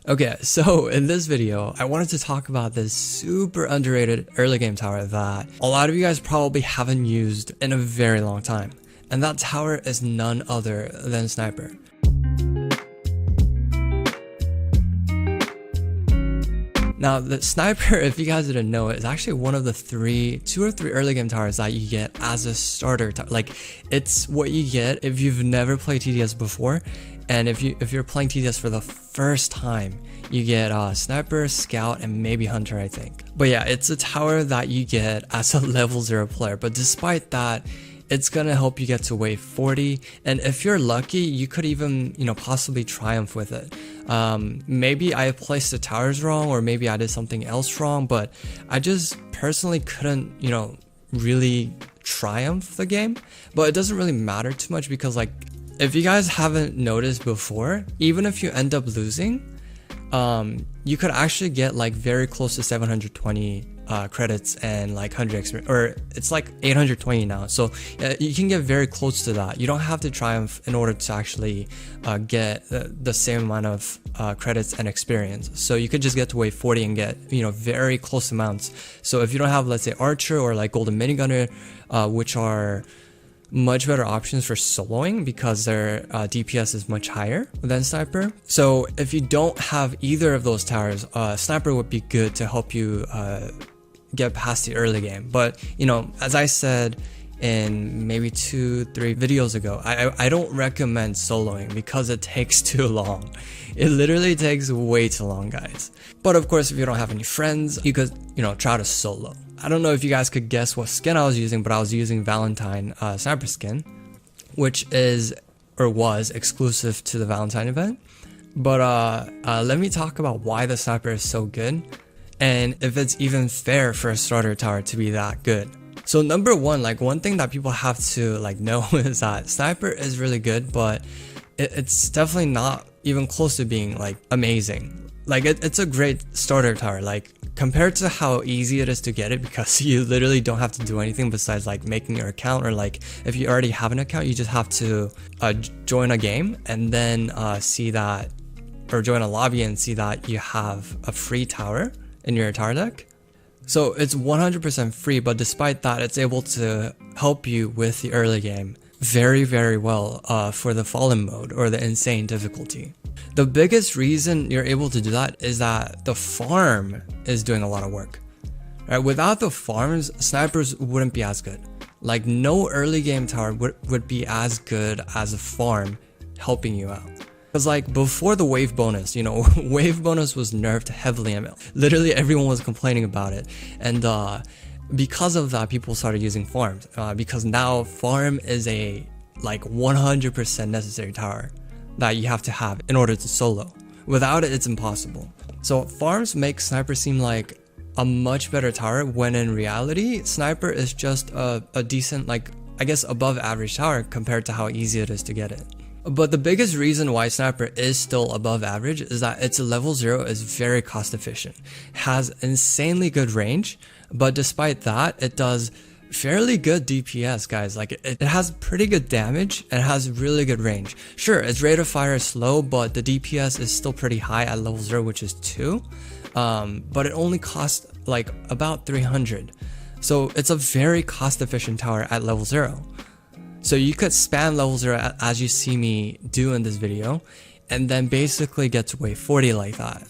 Okay, so in this video, I wanted to talk about this super underrated early game tower that a lot of you guys probably haven't used in a very long time. And that tower is none other than Sniper. Now, the Sniper, if you guys didn't know, is actually one of the two or three early game towers that you get as a starter tower. Like, it's what you get if you've never played TDS before, and if you're playing TDS for the first time, you get Sniper, Scout, and maybe Hunter, I think. But yeah, it's a tower that you get as a level 0 player. But despite that, it's gonna help you get to wave 40, and if you're lucky, you could even, possibly triumph with it. Maybe I placed the towers wrong, or maybe I did something else wrong, but I just personally couldn't, really triumph the game. But it doesn't really matter too much because, like, if you guys haven't noticed before, even if you end up losing, you could actually get like very close to 720 credits and like 100 experience, or it's like 820 now. So you can get very close to that. You don't have to triumph in order to actually get the same amount of credits and experience. So you could just get to wave 40 and get, very close amounts. So if you don't have, let's say, Archer or like Golden Minigunner, which are much better options for soloing because their DPS is much higher than Sniper. So if you don't have either of those towers, Sniper would be good to help you get past the early game. But as I said in maybe 2-3 videos ago, I don't recommend soloing because it takes too long. It literally takes way too long, guys. But of course, if you don't have any friends, you could try to solo. I don't know if you guys could guess what skin I was using, but I was using Valentine Sniper skin, which is or was exclusive to the Valentine event. But let me talk about why the Sniper is so good and if it's even fair for a starter tower to be that good. So number one, like one thing that people have to know is that Sniper is really good, but it's definitely not even close to being like amazing. Like it's a great starter tower, like compared to how easy it is to get it, because you literally don't have to do anything besides like making your account, or like if you already have an account, you just have to join a game and then see that, or join a lobby and see that you have a free tower in your tower deck. So it's 100% free, but despite that, it's able to help you with the early game very, very well for the Fallen mode or the insane difficulty. The biggest reason you're able to do that is that the farm is doing a lot of work. Right? Without the farms, Snipers wouldn't be as good. Like no early game tower would be as good as a farm helping you out. Because like before the wave bonus, wave bonus was nerfed heavily and literally everyone was complaining about it. And because of that, people started using farms because now farm is a like 100% necessary tower that you have to have in order to solo. Without it, it's impossible. So farms make Sniper seem like a much better tower, when in reality, Sniper is just a decent, like I guess above average tower compared to how easy it is to get it. But the biggest reason why Sniper is still above average is that its level 0 is very cost efficient, has insanely good range, but despite that, it does fairly good DPS, guys. Like it has pretty good damage and has really good range. Sure, its rate of fire is slow, but the DPS is still pretty high at level 0, which is 2. But it only costs like about 300. So it's a very cost efficient tower at level 0. So you could spam level 0 as you see me do in this video, and then basically get to wave 40 like that.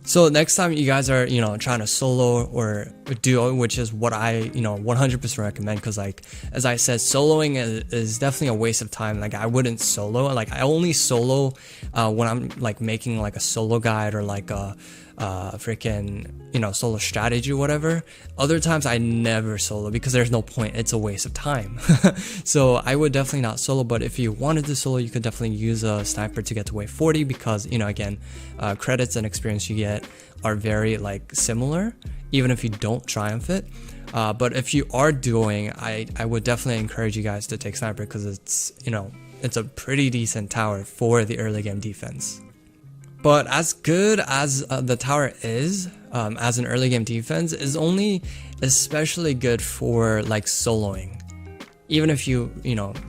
So next time you guys are, trying to solo or duo, which is what I, 100% recommend, because like, as I said, soloing is definitely a waste of time. Like I wouldn't solo, like I only solo when I'm like making like a solo guide or like a freaking, solo strategy or whatever. Other times I never solo because there's no point. It's a waste of time. So I would definitely not solo, but if you wanted to solo, you could definitely use a Sniper to get to wave 40 because, again, credits and experience you get are very like similar, even if you don't triumph it. But if you are doing, I would definitely encourage you guys to take Sniper because it's, it's a pretty decent tower for the early game defense. But as good as the tower is, as an early game defense, is only especially good for like soloing. Even if you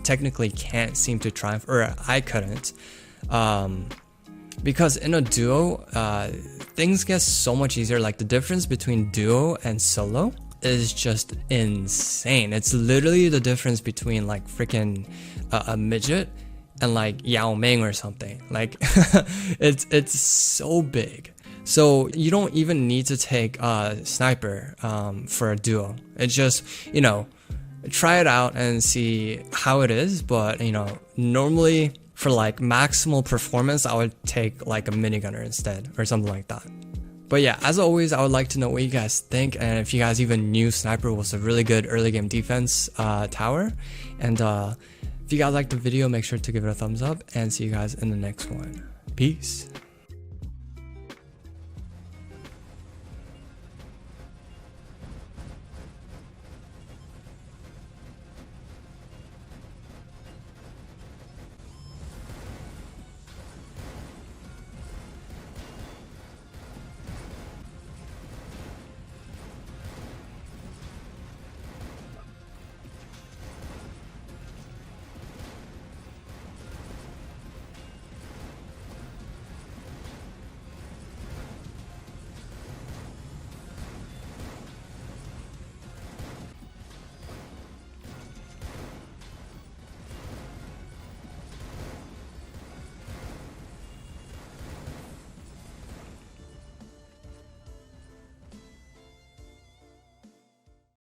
technically can't seem to triumph, or I couldn't. because in a duo, things get so much easier. Like the difference between duo and solo is just insane. It's literally the difference between like freaking a midget and like Yao Ming or something. Like it's so big. So you don't even need to take sniper for a duo. It's just, you know, try it out and see how it is. But you know, normally for like maximal performance, I would take like a minigunner instead or something like that. But yeah, as always, I would like to know what you guys think, and if you guys even knew sniper was a really good early game defense tower. And if you guys liked the video, make sure to give it a thumbs up, and see you guys in the next one. Peace.